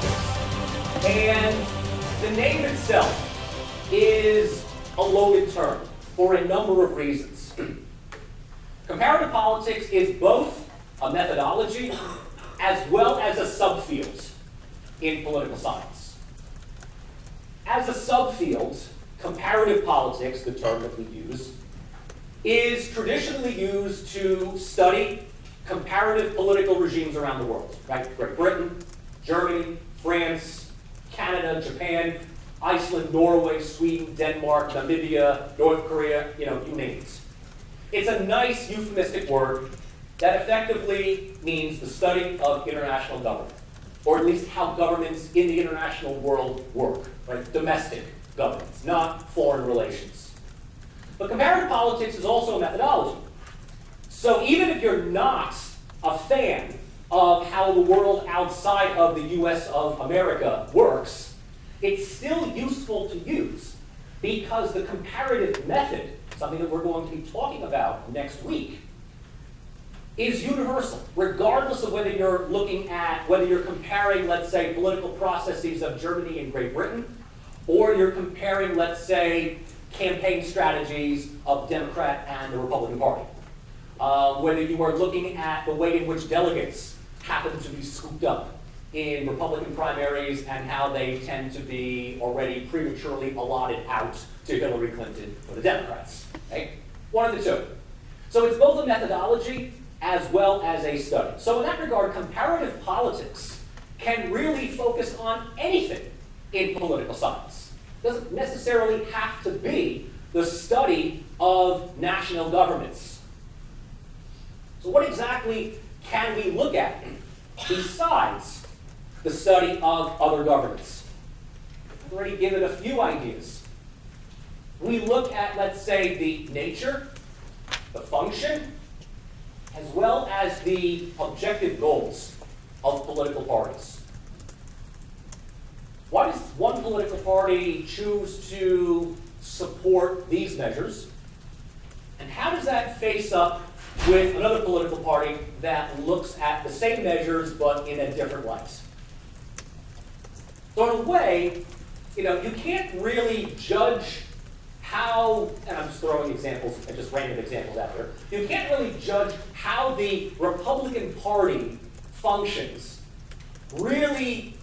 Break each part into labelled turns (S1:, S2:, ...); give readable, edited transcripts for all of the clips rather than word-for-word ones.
S1: Politics. And the name itself is a loaded term for a number of reasons. Comparative politics is both a methodology as well as a subfield in political science. As a subfield, comparative politics, the term that we use, is traditionally used to study comparative political regimes around the world, right? Great Britain, Germany, France, Canada, Japan, Iceland, Norway, Sweden, Denmark, Namibia, North Korea, you name it. It's a nice euphemistic word that effectively means the study of international government, or at least how governments in the international world work, right? Domestic governments, not foreign relations. But comparative politics is also a methodology. So even if you're not a fan of how the world outside of the US of America works, it's still useful to use because the comparative method, something that we're going to be talking about next week, is universal, regardless of whether you're comparing, let's say, political processes of Germany and Great Britain, or you're comparing, let's say, campaign strategies of Democrat and the Republican Party. Whether you are looking at the way in which delegates happen to be scooped up in Republican primaries and how they tend to be already prematurely allotted out to Hillary Clinton for the Democrats. Okay? One of the two. So it's both a methodology as well as a study. So in that regard, comparative politics can really focus on anything in political science. It doesn't necessarily have to be the study of national governments. So what exactly can we look at besides the study of other governments? I've already given a few ideas. We look at, let's say, the nature, the function, as well as the objective goals of political parties. Why does one political party choose to support these measures? And how does that face up with another political party that looks at the same measures but in a different light? So in a way, you can't really judge how, and I'm just throwing examples, just random examples out there. You can't really judge how the Republican Party functions really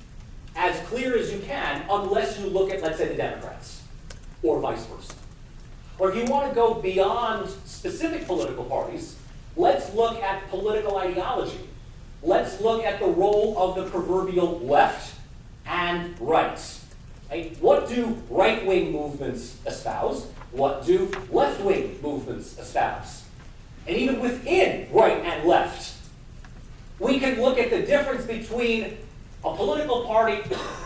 S1: as clear as you can unless you look at, let's say, the Democrats, or vice versa. Or if you want to go beyond specific political parties, let's look at political ideology. Let's look at the role of the proverbial left and right. Right? What do right-wing movements espouse? What do left-wing movements espouse? And even within right and left, we can look at the difference between a political party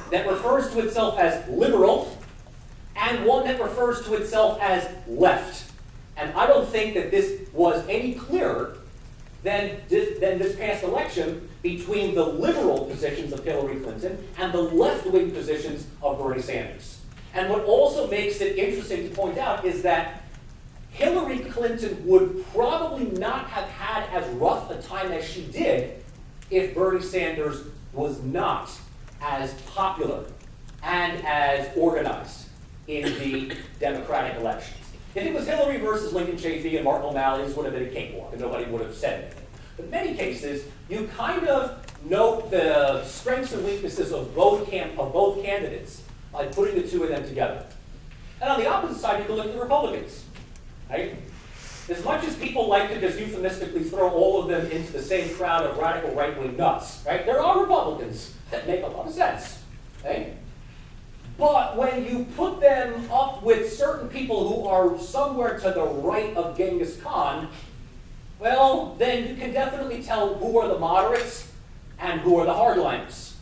S1: that refers to itself as liberal and one that refers to itself as left. And I don't think that this was any clearer than this past election between the liberal positions of Hillary Clinton and the left-wing positions of Bernie Sanders. And what also makes it interesting to point out is that Hillary Clinton would probably not have had as rough a time as she did if Bernie Sanders was not as popular and as organized in the Democratic elections. If it was Hillary versus Lincoln Chafee and Martin O'Malley, this would have been a cakewalk and nobody would have said anything. But in many cases, you kind of note the strengths and weaknesses of both candidates by putting the two of them together. And on the opposite side, you can look at the Republicans. Right? As much as people like to just euphemistically throw all of them into the same crowd of radical right-wing nuts, right? There are Republicans that make a lot of sense. Okay? But when you put them up with certain people who are somewhere to the right of Genghis Khan, well, then you can definitely tell who are the moderates and who are the hardliners.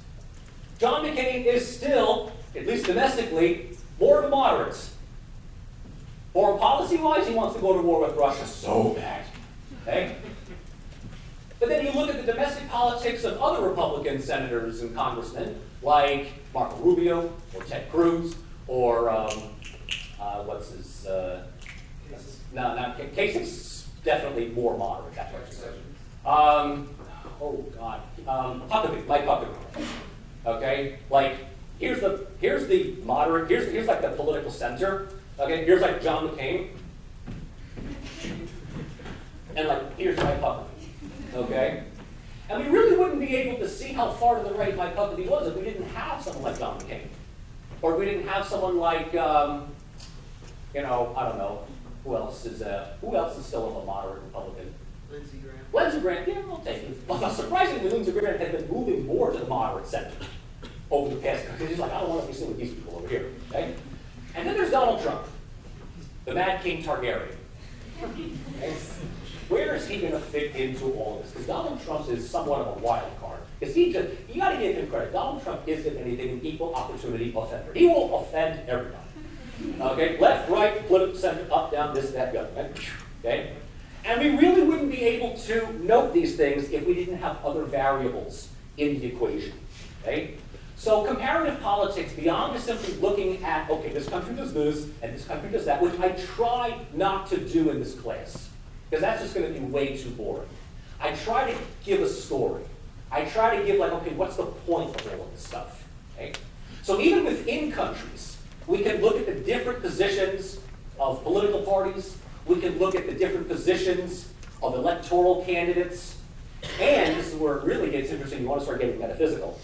S1: John McCain is still, at least domestically, more of a moderate. Foreign policy-wise, he wants to go to war with Russia so bad. Okay? But then you look at the domestic politics of other Republican senators and congressmen, like Marco Rubio, or Ted Cruz, or what's his, Kasich's definitely more moderate. Mike Huckabee. Okay? here's like the political center. Okay, here's like John McCain. And like, here's Mike Huckabee. Okay? And we really wouldn't be able to see how far to the right Mike Huckabee was if we didn't have someone like John McCain. Or if we didn't have someone like, I don't know, who else is still a moderate Republican?
S2: Lindsey Graham.
S1: Lindsey Graham, yeah, I'll take it. Well, surprisingly, Lindsey Graham has been moving more to the moderate center over the past, because he's like, I don't want to be seen with these people over here. Okay? And then there's Donald Trump, the Mad King Targaryen. Okay? Where is he going to fit into all of this? Because Donald Trump is somewhat of a wild card. Because you got to give him credit. Donald Trump is, if anything, an equal opportunity offender. He will offend everybody. Okay? Left, right, political center, up, down, this, that, the other. Right? Okay? And we really wouldn't be able to note these things if we didn't have other variables in the equation. Okay? So comparative politics, beyond just simply looking at, okay, this country does this, and this country does that, which I try not to do in this class. Because that's just going to be way too boring. I try to give a story. I try to give like, okay, what's the point of all of this stuff? Okay? So even within countries, we can look at the different positions of political parties. We can look at the different positions of electoral candidates. And this is where it really gets interesting. You want to start getting metaphysical.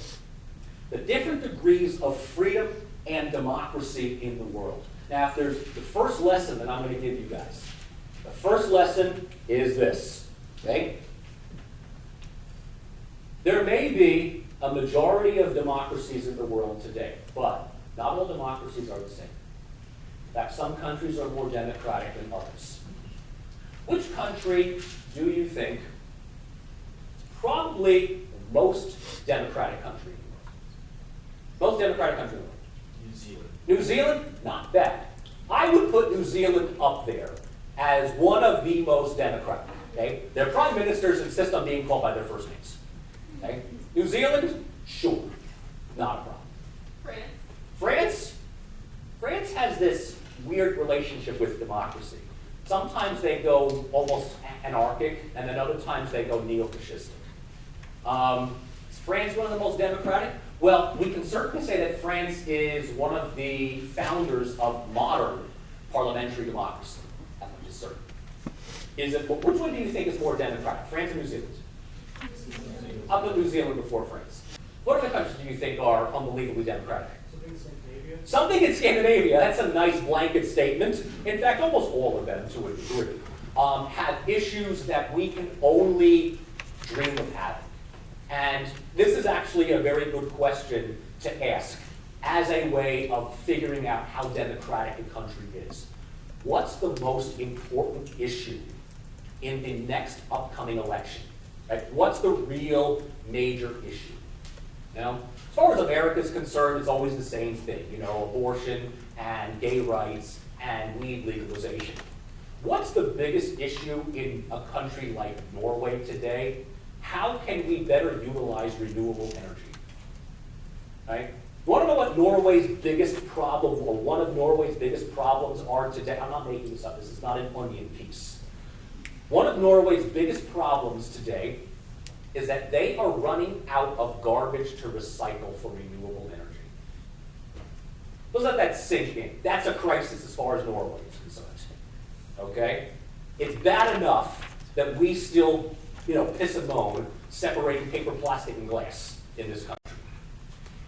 S1: The different degrees of freedom and democracy in the world. Now, if there's the first lesson that I'm going to give you guys. The first lesson is this, okay? There may be a majority of democracies in the world today, but not all democracies are the same. In fact, some countries are more democratic than others. Which country do you think is probably the most democratic country in the world? Most democratic country in the world?
S2: New Zealand.
S1: New Zealand? Not bad. I would put New Zealand up there as one of the most democratic. Okay? Their prime ministers insist on being called by their first names. Okay? New Zealand? Sure. Not a problem. France? France has this weird relationship with democracy. Sometimes they go almost anarchic, and then other times they go neo-fascistic. Is France one of the most democratic? Well, we can certainly say that France is one of the founders of modern parliamentary democracy. That much is certain. Which one do you think is more democratic, France or New Zealand? I'll put New Zealand before France. What other countries do you think are unbelievably democratic? Something in Scandinavia, that's a nice blanket statement. In fact, almost all of them, to a degree, have issues that we can only dream of having. And this is actually a very good question to ask as a way of figuring out how democratic a country is. What's the most important issue in the next upcoming election? Right? What's the real major issue? Now, as far as America is concerned, it's always the same thing, abortion and gay rights and weed legalization. What's the biggest issue in a country like Norway today? How can we better utilize renewable energy? Right? You want to know what Norway's biggest problem, or one of Norway's biggest problems are today? I'm not making this up. This is not an onion piece. One of Norway's biggest problems today is that they are running out of garbage to recycle for renewable energy. Let's let that sink in. That's a crisis as far as Norway is concerned. Okay? It's bad enough that we still, piss and moan separating paper, plastic, and glass in this country.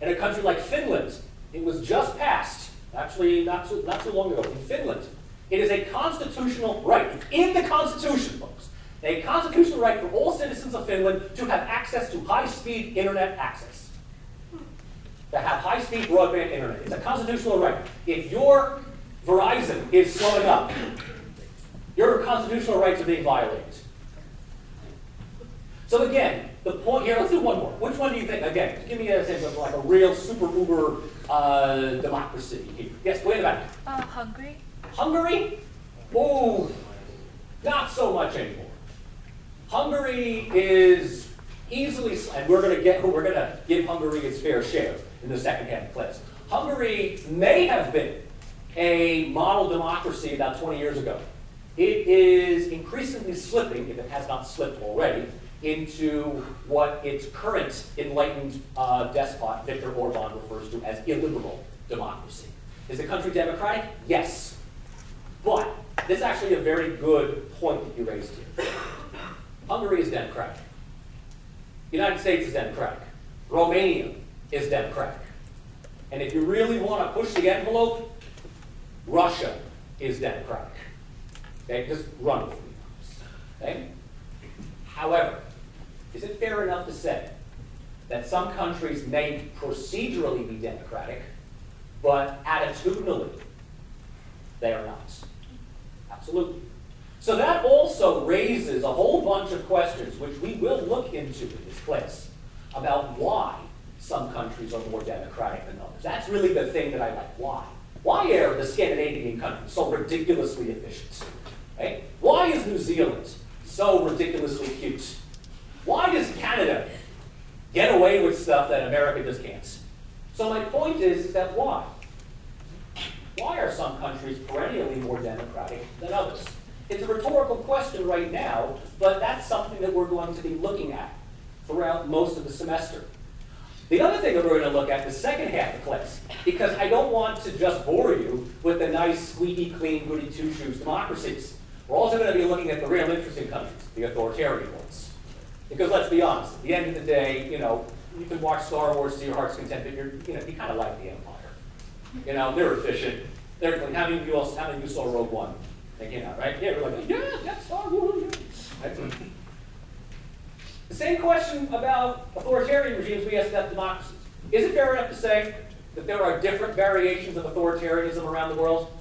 S1: In a country like Finland, it was just passed, actually not too long ago, in Finland. It is a constitutional right. It's in the Constitution, folks. A constitutional right for all citizens of Finland to have access to high-speed internet access. To have high-speed broadband internet. It's a constitutional right. If your Verizon is slowing up, your constitutional rights are being violated. So again, the point here, let's do one more. Which one do you think, again, give me a sense of like a real super uber democracy here. Yes, wait a minute.
S3: Hungary.
S1: Hungary? Oh, not so much anymore. Hungary is easily, and we're going to give Hungary its fair share in the second half of class. Hungary may have been a model democracy about 20 years ago. It is increasingly slipping, if it has not slipped already, into what its current enlightened despot, Viktor Orban, refers to as illiberal democracy. Is the country democratic? Yes. But this is actually a very good point that you raised here. Hungary is democratic. The United States is democratic. Romania is democratic. And if you really want to push the envelope, Russia is democratic. Okay, just run with me. Okay? However, is it fair enough to say that some countries may procedurally be democratic, but attitudinally they are not? Absolutely. So that also raises a whole bunch of questions, which we will look into in this class, about why some countries are more democratic than others. That's really the thing that I like. Why? Why are the Scandinavian countries so ridiculously efficient? Right? Why is New Zealand so ridiculously cute? Why does Canada get away with stuff that America just can't? So my point is that why? Why are some countries perennially more democratic than others? It's a rhetorical question right now, but that's something that we're going to be looking at throughout most of the semester. The other thing that we're going to look at the second half of class, because I don't want to just bore you with the nice, squeaky, clean, goody two-shoes democracies. We're also going to be looking at the real interesting countries, the authoritarian ones. Because let's be honest, at the end of the day, you can watch Star Wars to your heart's content, but you kind of like the Empire. They're efficient. They're clean. How many of you saw Rogue One? They came out, right? Yeah, we're like, yeah, that's Star Wars. Right? The same question about authoritarian regimes we asked about democracies. Is it fair enough to say that there are different variations of authoritarianism around the world?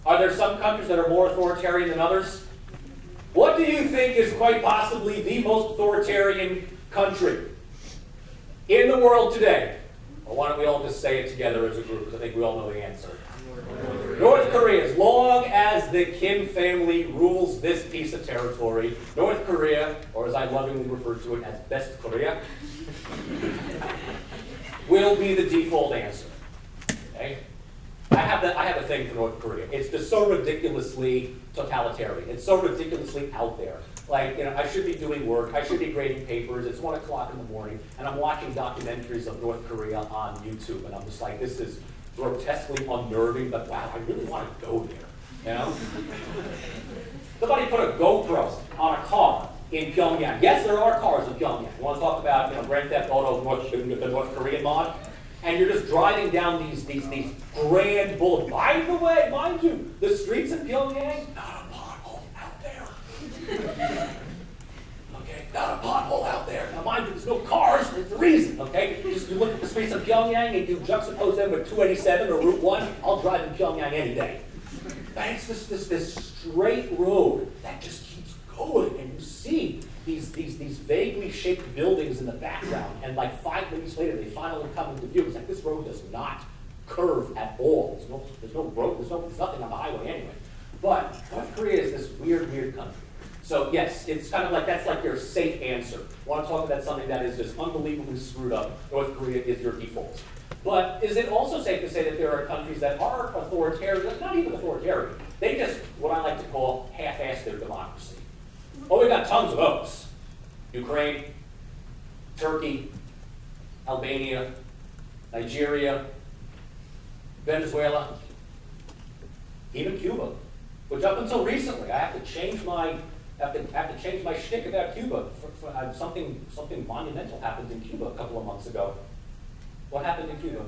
S1: Are there some countries that are more authoritarian than others? What do you think is quite possibly the most authoritarian country in the world today? Or why don't we all just say it together as a group, because I think we all know the answer. North Korea. As long as the Kim family rules this piece of territory, North Korea, or as I lovingly refer to it as Best Korea, will be the default answer. Okay? I have a thing for North Korea. It's just so ridiculously totalitarian. It's so ridiculously out there. Like, I should be doing work. I should be grading papers. It's 1 o'clock in the morning, and I'm watching documentaries of North Korea on YouTube, and I'm just like, this is grotesquely unnerving, but wow, I really want to go there. Somebody put a GoPro on a car in Pyongyang. Yes, there are cars in Pyongyang. You want to talk about Grand Theft Auto, the North Korean mod? And you're just driving down these grand boulevards. By the way, mind you, the streets in Pyongyang, not a pothole out there. Okay, not a pothole out there. Now mind you, there's no cars, there's a reason, okay? Just you look at the streets of Pyongyang and you juxtapose them with 287 or Route 1, I'll drive in Pyongyang any day. And it's this straight road that just keeps going, and you see these vaguely shaped buildings in the background, and like 5 minutes later they finally come into view. It's like this road does not curve at all. There's no road, there's nothing on the highway anyway. But North Korea is this weird country. So yes, it's kind of like, that's like your safe answer. Want to talk about something that is just unbelievably screwed up, North Korea is your default. But is it also safe to say that there are countries that are authoritarian, not even authoritarian, they just, what I like to call, half-ass their democracy? Oh, we've got tons of those. Ukraine, Turkey, Albania, Nigeria, Venezuela, even Cuba, which up until recently, I have to change my shtick about Cuba. Something monumental happened in Cuba a couple of months ago. What happened in Cuba?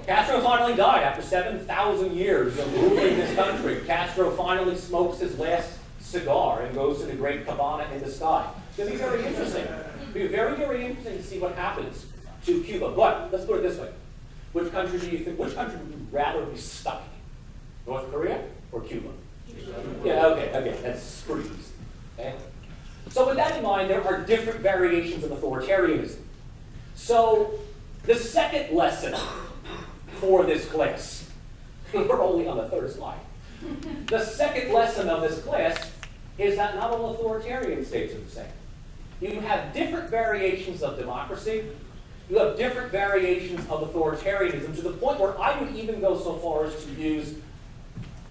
S1: Castro finally died after 7,000 years of ruling this country. Castro finally smokes his last cigar and goes to the great cabana in the sky. It's going to be very interesting. It'll be very, very interesting to see what happens to Cuba. But let's put it this way. Which country would you rather be stuck in? North Korea or Cuba? Yeah, okay, that's pretty easy. Okay? So with that in mind, there are different variations of authoritarianism. So the second lesson for this class, we're only on the third slide. The second lesson of this class is that not all authoritarian states are the same. You have different variations of democracy. You have different variations of authoritarianism, to the point where I would even go so far as to use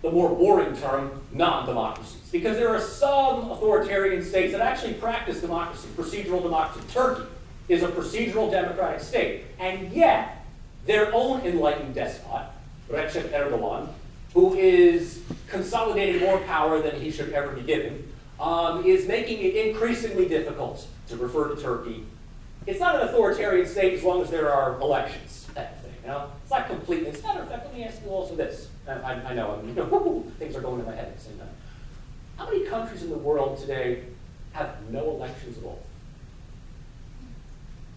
S1: the more boring term, non-democracies. Because there are some authoritarian states that actually practice democracy, procedural democracy. Turkey is a procedural democratic state, and yet their own enlightened despot Recep Erdogan, who is consolidating more power than he should ever be given, is making it increasingly difficult to refer to Turkey. It's not an authoritarian state as long as there are elections, that thing. It's not completely. As a matter of fact, let me ask you also this. I know, things are going in my head at the same time. How many countries in the world today have no elections at all?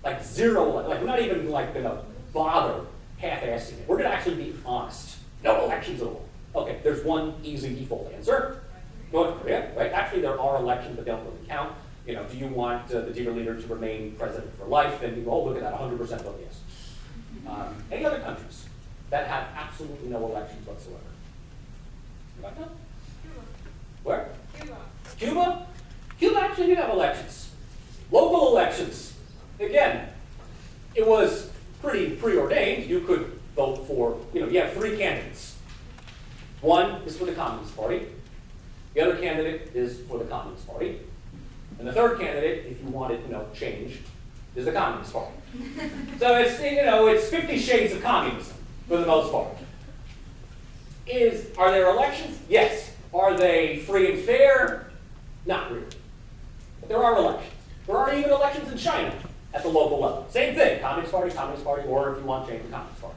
S1: Like zero, like we're not even like gonna bother half-assing it. We're gonna actually be honest. No elections at all. Okay, there's one easy default answer. North Korea, right? Actually, there are elections, but they don't really count. Do you want the dear leader to remain president for life? And you go, oh, look at that, 100% vote yes. Any other countries that have absolutely no elections whatsoever? Right now?
S2: Cuba.
S1: Where?
S2: Cuba.
S1: Cuba? Cuba actually did have elections. Local elections. Again, it was pretty preordained. You could vote for, you have three candidates. One is for the Communist Party. The other candidate is for the Communist Party. And the third candidate, if you wanted, change, is the Communist Party. So it's 50 shades of communism for the most part. Are there elections? Yes. Are they free and fair? Not really. But there are elections. There are even elections in China at the local level. Same thing, Communist Party, or if you want to change, the Communist Party.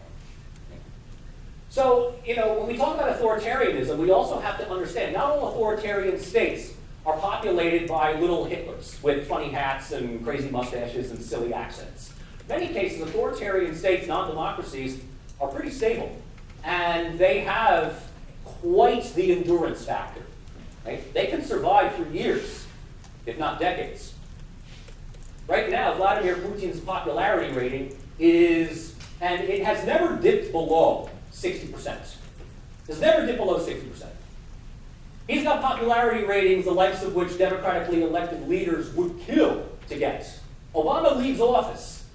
S1: So, when we talk about authoritarianism, we also have to understand not all authoritarian states are populated by little Hitlers with funny hats and crazy mustaches and silly accents. In many cases, authoritarian states, non-democracies, are pretty stable. And they have quite the endurance factor. Right? They can survive for years, if not decades. Right now, Vladimir Putin's popularity rating is, and it has never dipped below 60%. It's never dipped below 60%. He's got popularity ratings the likes of which democratically elected leaders would kill to get. Obama leaves office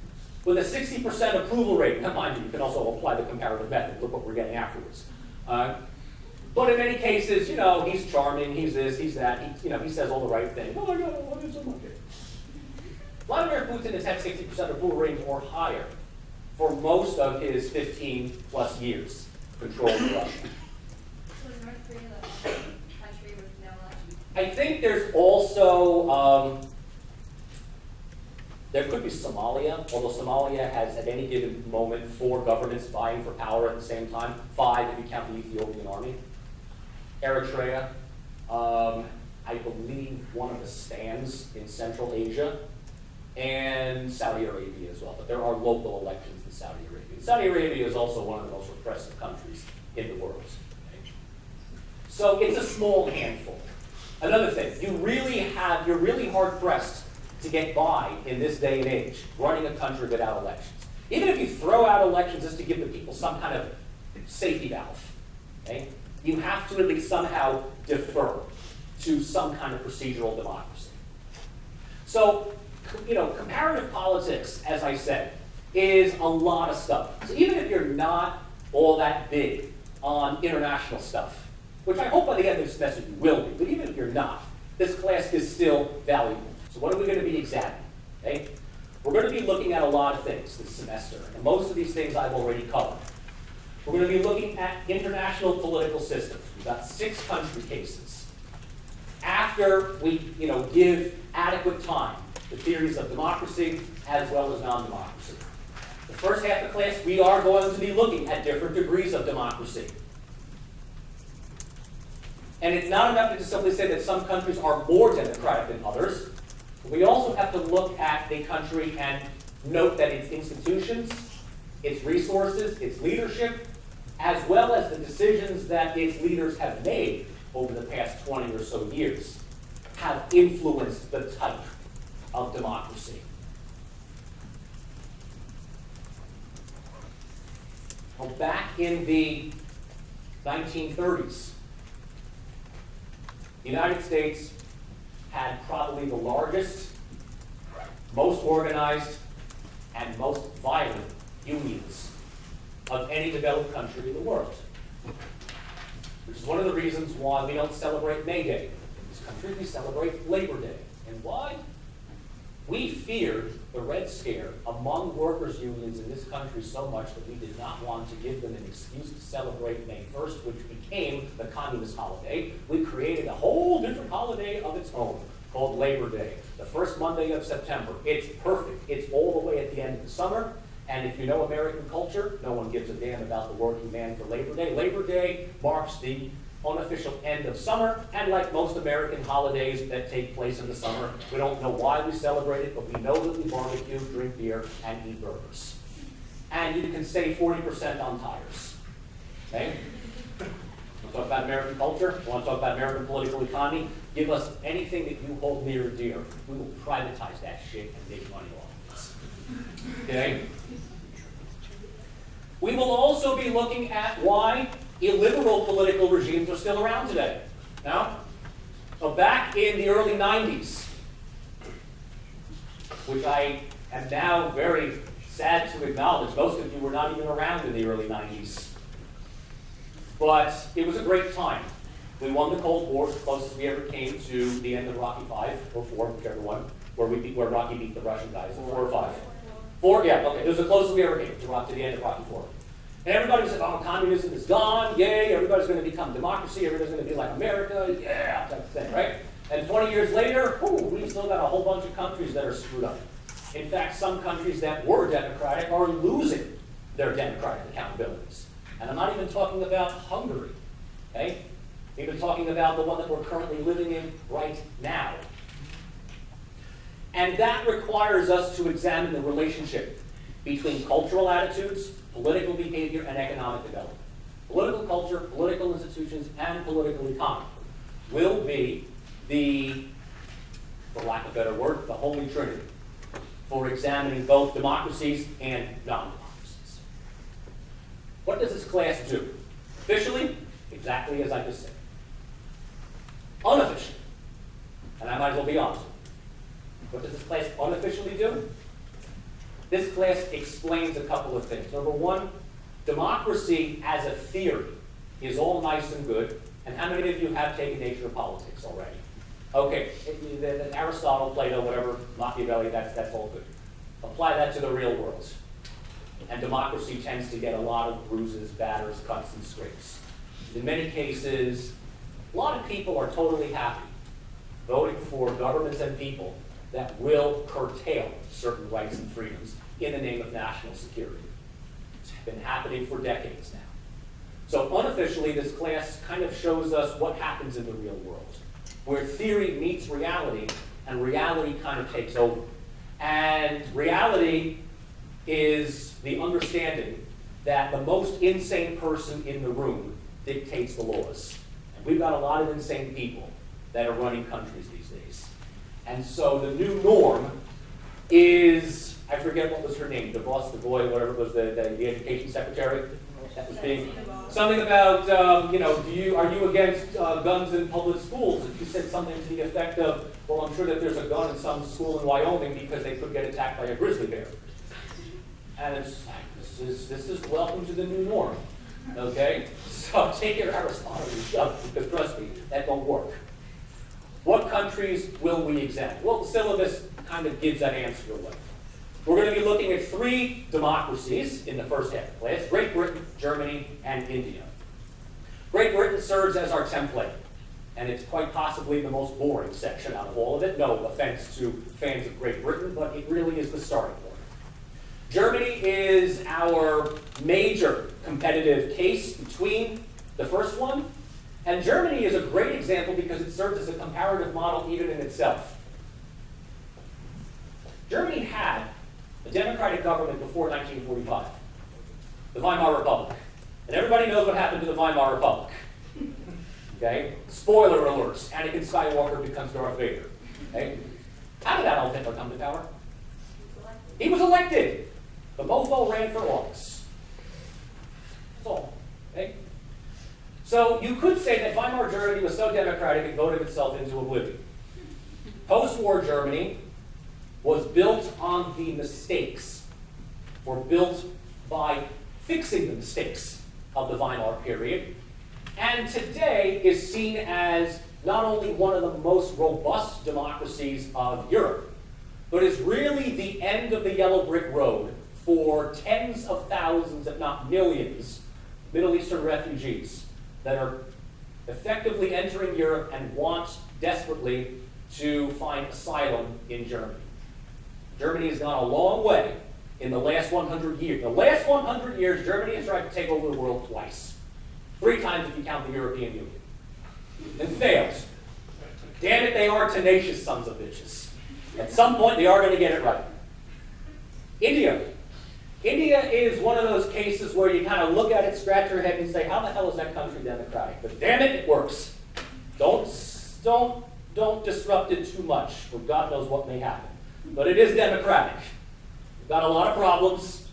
S1: with a 60% approval rating. Now, mind you, you can also apply the comparative method. Look what we're getting afterwards. But in many cases, he's charming, he's this, he's that. He says all the right things. Oh my God, I love you so much. Vladimir Putin has had 60% approval ratings or higher for most of his 15 plus years controlling Russia.
S2: So is North Korea the country with no elections?
S1: I think there's also, there could be Somalia, although Somalia has at any given moment 4 governments vying for power at the same time, 5 if you count the Ethiopian army. Eritrea, I believe one of the stands in Central Asia, and Saudi Arabia as well. But there are local elections in Saudi Arabia. Saudi Arabia is also one of the most repressive countries in the world. Okay? So it's a small handful. Another thing, you're really hard pressed to get by in this day and age, running a country without elections. Even if you throw out elections just to give the people some kind of safety valve, okay? You have to at least somehow defer to some kind of procedural democracy. So, comparative politics, as I said, is a lot of stuff. So even if you're not all that big on international stuff, which I hope by the end of this semester you will be, but even if you're not, this class is still valuable. So what are we going to be examining? Okay? We're going to be looking at a lot of things this semester, and most of these things I've already covered. We're going to be looking at international political systems. We've got 6 country cases. After we give adequate time to theories of democracy as well as non-democracy. The first half of the class, we are going to be looking at different degrees of democracy. And it's not enough to just simply say that some countries are more democratic than others. We also have to look at the country and note that its institutions, its resources, its leadership, as well as the decisions that its leaders have made over the past 20 or so years, have influenced the type of democracy. Well, back in the 1930s, the United States had probably the largest, most organized, and most violent unions of any developed country in the world. Which is one of the reasons why we don't celebrate May Day in this country. We celebrate Labor Day. And why? We feared the Red Scare among workers' unions in this country so much that we did not want to give them an excuse to celebrate May 1st, which became the communist holiday. We created a whole different holiday of its own called Labor Day, the first Monday of September. It's perfect. It's all the way at the end of the summer. And if you know American culture, no one gives a damn about the working man for Labor Day. Labor Day marks the unofficial end of summer, and like most American holidays that take place in the summer, we don't know why we celebrate it, but we know that we barbecue, drink beer, and eat burgers. And you can save 40% on tires. Okay? Want to talk about American culture? Want to talk about American political economy? Give us anything that you hold near and dear. We will privatize that shit and make money off of it. Okay? We will also be looking at why illiberal political regimes are still around today. Now, so back in the early 90s, which I am now very sad to acknowledge, most of you were not even around in the early 90s. But it was a great time. We won the Cold War, the closest we ever came to the end of Rocky 5, or 4, whichever one, where Rocky beat the Russian guys, 4 or 5. 4, yeah, okay, it was the closest we ever came to the end of Rocky 4. And everybody said, oh, communism is gone, yay, everybody's going to become democracy, everybody's going to be like America, yeah, type of thing, right? And 20 years later, we've still got a whole bunch of countries that are screwed up. In fact, some countries that were democratic are losing their democratic accountabilities. And I'm not even talking about Hungary, okay? I'm even talking about the one that we're currently living in right now. And that requires us to examine the relationship between cultural attitudes, political behavior, and economic development. Political culture, political institutions, and political economy will be for lack of a better word, the holy trinity for examining both democracies and non-democracies. What does this class do? Officially, exactly as I just said. Unofficially, and I might as well be honest with you. What does this class unofficially do? This class explains a couple of things. Number one, democracy as a theory is all nice and good. And how many of you have taken nature of politics already? Okay, Aristotle, Plato, whatever, Machiavelli, that's all good. Apply that to the real world. And democracy tends to get a lot of bruises, batters, cuts, and scrapes. In many cases, a lot of people are totally happy voting for governments and people that will curtail certain rights and freedoms in the name of national security. It's been happening for decades now. So unofficially, this class kind of shows us what happens in the real world, where theory meets reality, and reality kind of takes over. And reality is the understanding that the most insane person in the room dictates the laws. And we've got a lot of insane people that are running countries these days. And so the new norm is, I forget what was her name, DeVos, DeVoy, whatever it was, the education secretary. That was being something about, are you against guns in public schools? And she said something to the effect of, well, I'm sure that there's a gun in some school in Wyoming because they could get attacked by a grizzly bear. And it's like, this is welcome to the new norm, okay? So take your Aristotle and shove, because trust me, that don't work. What countries will we examine? Well, the syllabus kind of gives that answer away. We're going to be looking at 3 democracies in the first half of the class: Great Britain, Germany, and India. Great Britain serves as our template, and it's quite possibly the most boring section out of all of it. No offense to fans of Great Britain, but it really is the starting point. Germany is our major competitive case between the first one, and Germany is a great example because it serves as a comparative model even in itself. Germany had a democratic government before 1945, the Weimar Republic. And everybody knows what happened to the Weimar Republic. Okay? Spoiler alerts, Anakin Skywalker becomes Darth Vader. Okay? How did Adolf Hitler come to power? He was elected. The mofo ran for office. That's all. Okay? So you could say that Weimar Germany was so democratic it voted itself into oblivion. Post-war Germany was built on the mistakes, or built by fixing the mistakes of the Weimar period, and today is seen as not only one of the most robust democracies of Europe, but is really the end of the yellow brick road for tens of thousands, if not millions, Middle Eastern refugees that are effectively entering Europe and want desperately to find asylum in Germany. Germany has gone a long way in the last 100 years. The last 100 years, Germany has tried to take over the world twice. 3 times if you count the European Union. And failed. Damn it, they are tenacious sons of bitches. At some point, they are going to get it right. India. India is one of those cases where you kind of look at it, scratch your head, and say, how the hell is that country democratic? But damn it, it works. Don't disrupt it too much, for God knows what may happen. But it is democratic. We've got a lot of problems,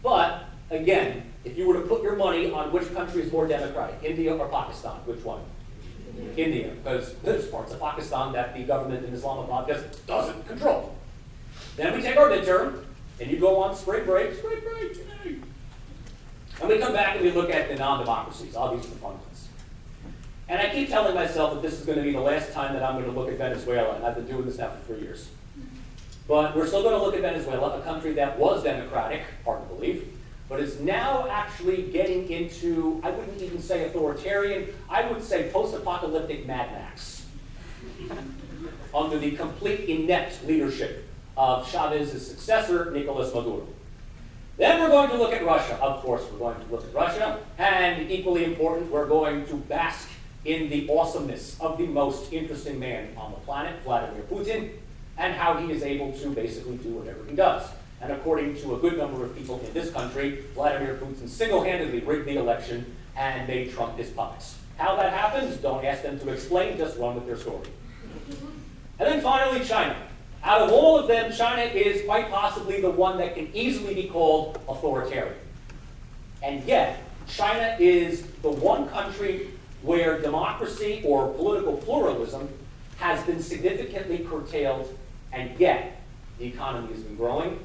S1: but again, if you were to put your money on which country is more democratic, India or Pakistan, which one? India, because there's parts of Pakistan that the government in Islamabad just doesn't control. Then we take our midterm, and you go on spring break, yay. And we come back and we look at the non-democracies, obviously the fun ones. And I keep telling myself that this is going to be the last time that I'm going to look at Venezuela, and I've been doing this now for 3 years. But we're still going to look at Venezuela, a country that was democratic, hard to believe, but is now actually getting into, I wouldn't even say authoritarian, I would say post-apocalyptic Mad Max. Under the complete inept leadership of Chavez's successor, Nicolas Maduro. Then we're going to look at Russia. Of course, we're going to look at Russia, and equally important, we're going to bask in the awesomeness of the most interesting man on the planet, Vladimir Putin, and how he is able to basically do whatever he does. And according to a good number of people in this country, Vladimir Putin single-handedly rigged the election and made Trump his puppets. How that happens, don't ask them to explain, just run with their story. And then finally, China. Out of all of them, China is quite possibly the one that can easily be called authoritarian. And yet, China is the one country where democracy or political pluralism has been significantly curtailed, and yet the economy has been growing,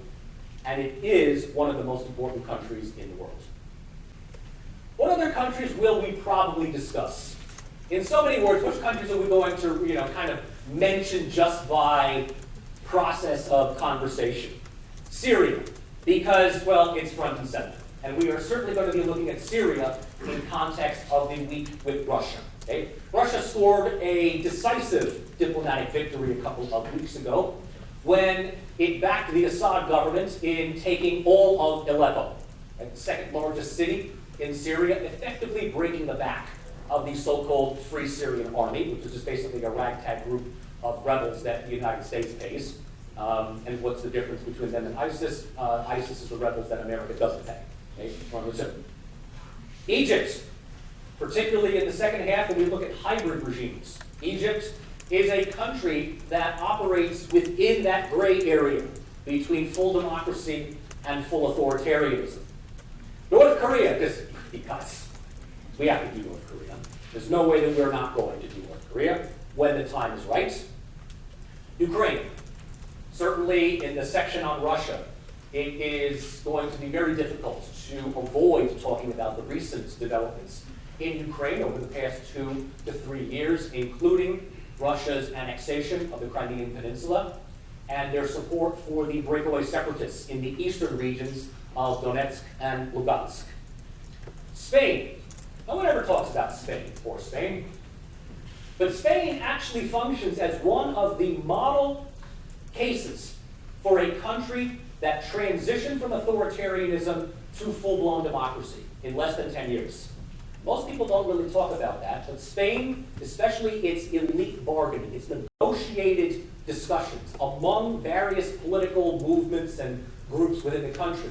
S1: and it is one of the most important countries in the world. What other countries will we probably discuss? In so many words, which countries are we going to, kind of mention just by process of conversation? Syria, because, well, it's front and center. And we are certainly going to be looking at Syria in context of the week with Russia. Okay? Russia scored a decisive diplomatic victory a couple of weeks ago when it backed the Assad government in taking all of Aleppo, the second largest city in Syria, effectively breaking the back of the so-called Free Syrian Army, which is just basically a ragtag group of rebels that the United States pays. And what's the difference between them and ISIS? ISIS is the rebels that America doesn't pay. Okay? Egypt, particularly in the second half when we look at hybrid regimes. Egypt is a country that operates within that gray area between full democracy and full authoritarianism. North Korea, because we have to do North Korea. There's no way that we're not going to do North Korea when the time is right. Ukraine. Certainly in the section on Russia, it is going to be very difficult to avoid talking about the recent developments in Ukraine over the past 2 to 3 years, including Russia's annexation of the Crimean Peninsula and their support for the breakaway separatists in the eastern regions of Donetsk and Lugansk. Spain. No one ever talks about Spain, poor Spain. But Spain actually functions as one of the model cases for a country that transitioned from authoritarianism to full-blown democracy in less than 10 years. Most people don't really talk about that, but Spain, especially its elite bargaining, its negotiated discussions among various political movements and groups within the country,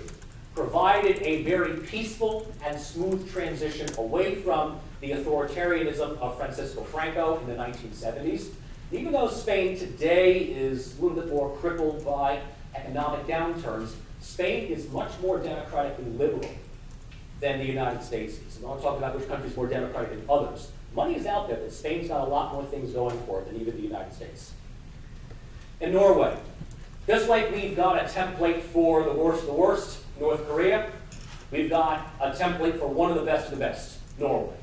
S1: provided a very peaceful and smooth transition away from the authoritarianism of Francisco Franco in the 1970s. Even though Spain today is a little bit more crippled by economic downturns, Spain is much more democratically liberal than the United States is. And I'll talk about which country is more democratic than others. Money is out there, but Spain's got a lot more things going for it than even the United States. And Norway. Just like we've got a template for the worst, North Korea, we've got a template for one of the best, Norway.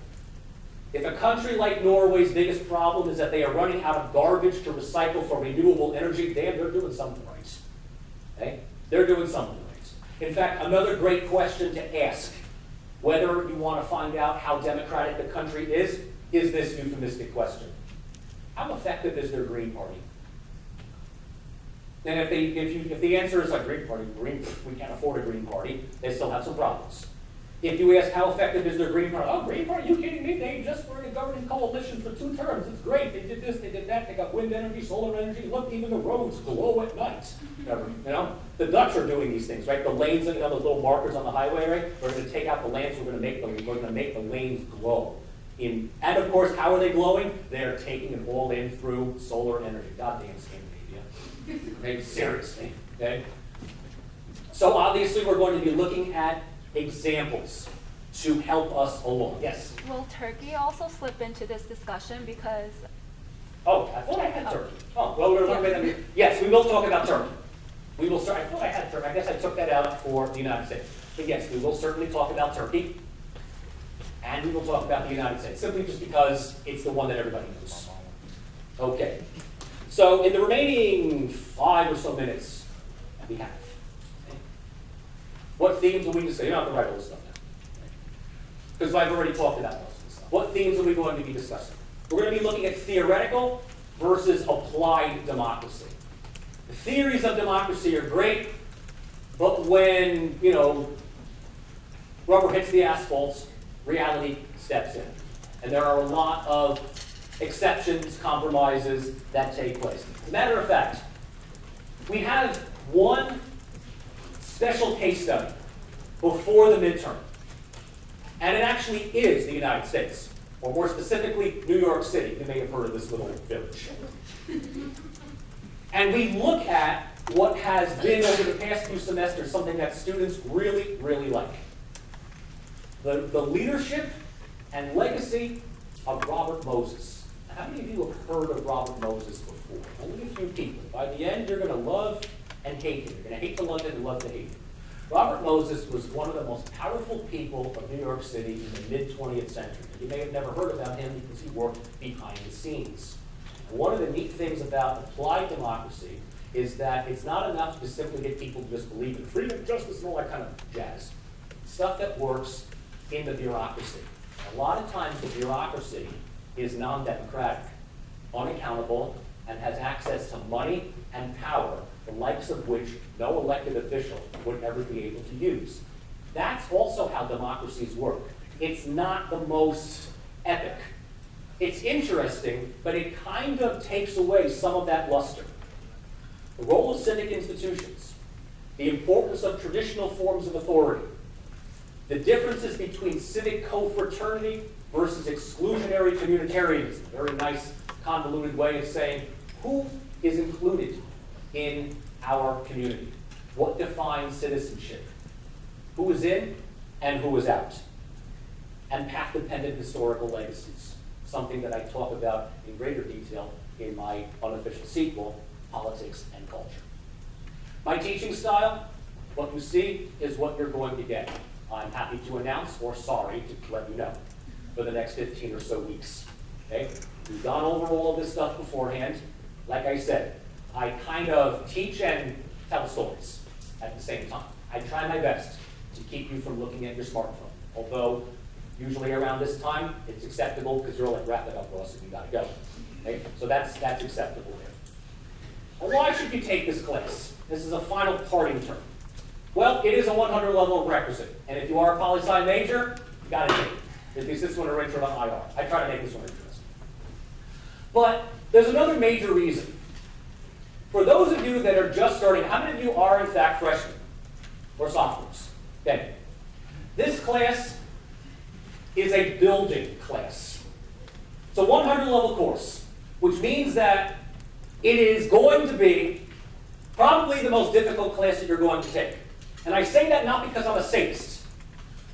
S1: If a country like Norway's biggest problem is that they are running out of garbage to recycle for renewable energy, damn, they're doing something right. Okay? They're doing something right. In fact, another great question to ask, whether you want to find out how democratic the country is this euphemistic question. How effective is their Green Party? And if the answer is like Green Party, we can't afford a Green Party, they still have some problems. If you ask how effective is their Green Party, oh, Green Party, you kidding me? They just were in a governing coalition for 2 terms. It's great. They did this, they did that. They got wind energy, solar energy. Look, even the roads glow at night. You know, the Dutch are doing these things, right? The lanes, you know, those little markers on the highway, right? We're going to take out the lanes. We're going to make the lanes glow. And of course, how are they glowing? They're taking it all in through solar energy. Goddamn Scandinavia. Okay, seriously. Okay. So obviously, we're going to be looking at examples to help us along. Yes?
S3: Will Turkey also slip into this discussion because...
S1: Oh, I thought I had Turkey. Oh, well, we're looking at yes, we will talk about Turkey. We will start. I thought I had Turkey. I guess I took that out for the United States. But yes, we will certainly talk about Turkey. And we will talk about the United States, simply just because it's the one that everybody knows. Okay. So in the remaining 5 or so minutes that we have, what themes will we discuss? You don't have to write all this stuff down. Because I've already talked about most of this stuff. What themes are we going to be discussing? We're going to be looking at theoretical versus applied democracy. The theories of democracy are great, but when, you know, rubber hits the asphalt, reality steps in. And there are a lot of exceptions, compromises that take place. As a matter of fact, we have one special case study before the midterm. And it actually is the United States, or more specifically, New York City. You may have heard of this little village. And we look at what has been over the past few semesters something that students really, really like. The leadership and legacy of Robert Moses. How many of you have heard of Robert Moses before? Only a few people. By the end, you're going to love and hate him. You're going to hate to love him and love to hate him. Robert Moses was one of the most powerful people of New York City in the mid-20th century. You may have never heard about him because he worked behind the scenes. And one of the neat things about applied democracy is that it's not enough to simply get people to just believe in freedom, justice, and all that kind of jazz. Stuff that works in the bureaucracy. A lot of times the bureaucracy is non-democratic, unaccountable, and has access to money and power, the likes of which no elected official would ever be able to use. That's also how democracies work. It's not the most epic. It's interesting, but it kind of takes away some of that luster. The role of civic institutions, the importance of traditional forms of authority, the differences between civic co-fraternity versus exclusionary communitarianism. Very nice, convoluted way of saying who is included in our community. What defines citizenship? Who is in and who is out? And path-dependent historical legacies, something that I talk about in greater detail in my unofficial sequel, Politics and Culture. My teaching style, what you see is what you're going to get. I'm happy to announce, or sorry to let you know, for the next 15 or so weeks. Okay? We've gone over all of this stuff beforehand. Like I said, I kind of teach and tell stories at the same time. I try my best to keep you from looking at your smartphone. Although, usually around this time, it's acceptable because you're all like, wrap it up, Rossi, we gotta go. Okay? So that's acceptable there. And why should you take this class? This is a final parting term. Well, it is a 100 level requisite. And if you are a poli-sci major, you gotta take it. At least this one are intro on IR. I try to make this one interesting. But there's another major reason. For those of you that are just starting, how many of you are in fact freshmen or sophomores? Okay. This class is a building class. It's a 100 level course, which means that it is going to be probably the most difficult class that you're going to take. And I say that not because I'm a sadist.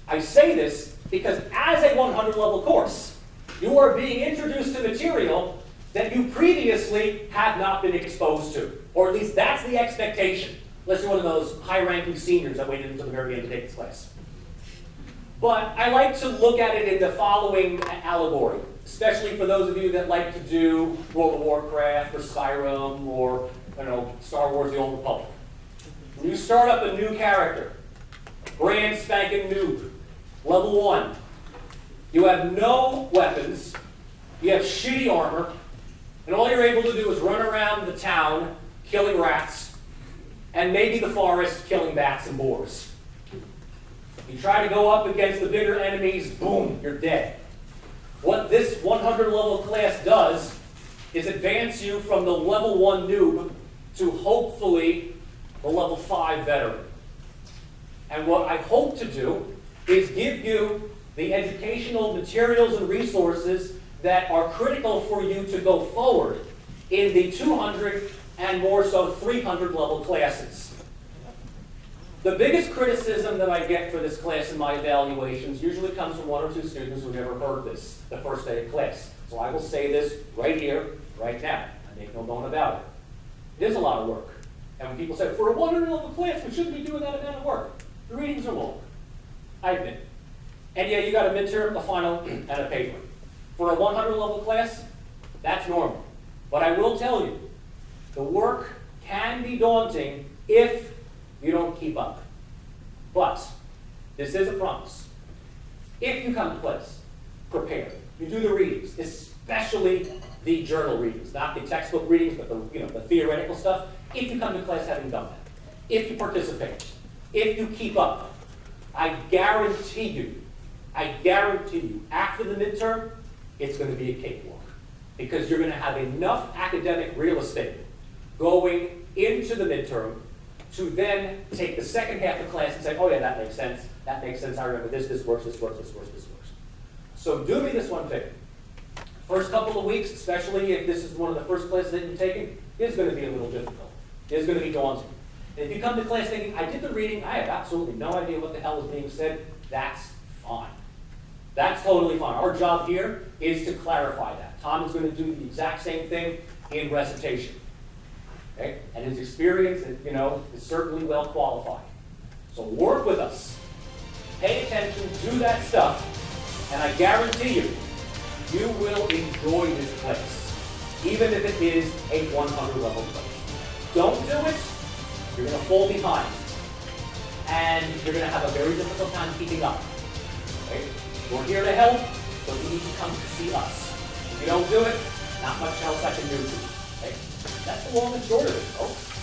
S1: I say this because as a 100 level course, you are being introduced to material that you previously have not been exposed to. Or at least that's the expectation, unless you're one of those high-ranking seniors that waited until the very end to take this class. But I like to look at it in the following allegory, especially for those of you that like to do World of Warcraft or Skyrim or Star Wars: The Old Republic. When you start up a new character, brand spanking noob, level 1, you have no weapons, you have shitty armor, and all you're able to do is run around the town killing rats, and maybe the forest killing bats and boars. You try to go up against the bigger enemies, boom, you're dead. What this 100 level class does is advance you from the level 1 noob to hopefully the level 5 veteran. And what I hope to do is give you the educational materials and resources that are critical for you to go forward in the 200 and more so 300 level classes. The biggest criticism that I get for this class in my evaluations usually comes from 1 or 2 students who never heard this the first day of class. So I will say this right here, right now. I make no bone about it. It is a lot of work. And when people say, for a 100 level class, we shouldn't be doing that amount of work. The readings are long. I admit. And yeah, you got a midterm, a final, and a paper. For a 100 level class, that's normal. But I will tell you, the work can be daunting if you don't keep up. But this is a promise. If you come to class prepared, you do the readings, especially the journal readings, not the textbook readings, but the theoretical stuff. If you come to class having done that, if you participate, if you keep up, I guarantee you, after the midterm, it's going to be a cakewalk. Because you're going to have enough academic real estate going into the midterm to then take the second half of class and say, oh yeah, that makes sense, I remember this works. So do me this one favor. First couple of weeks, especially if this is one of the first classes that you're taking, is going to be a little difficult. It's going to be daunting. And if you come to class thinking, I did the reading, I have absolutely no idea what the hell is being said, that's fine. That's totally fine. Our job here is to clarify that. Tom is going to do the exact same thing in recitation. Okay? And his experience, is certainly well qualified. So work with us. Pay attention, do that stuff, and I guarantee you, you will enjoy this class, even if it is a 100 level class. Don't do it, you're going to fall behind. And you're going to have a very difficult time keeping up. Okay? We're here to help, but you need to come to see us. If you don't do it, not much else I can do for you. Okay? That's the long and short of it, folks.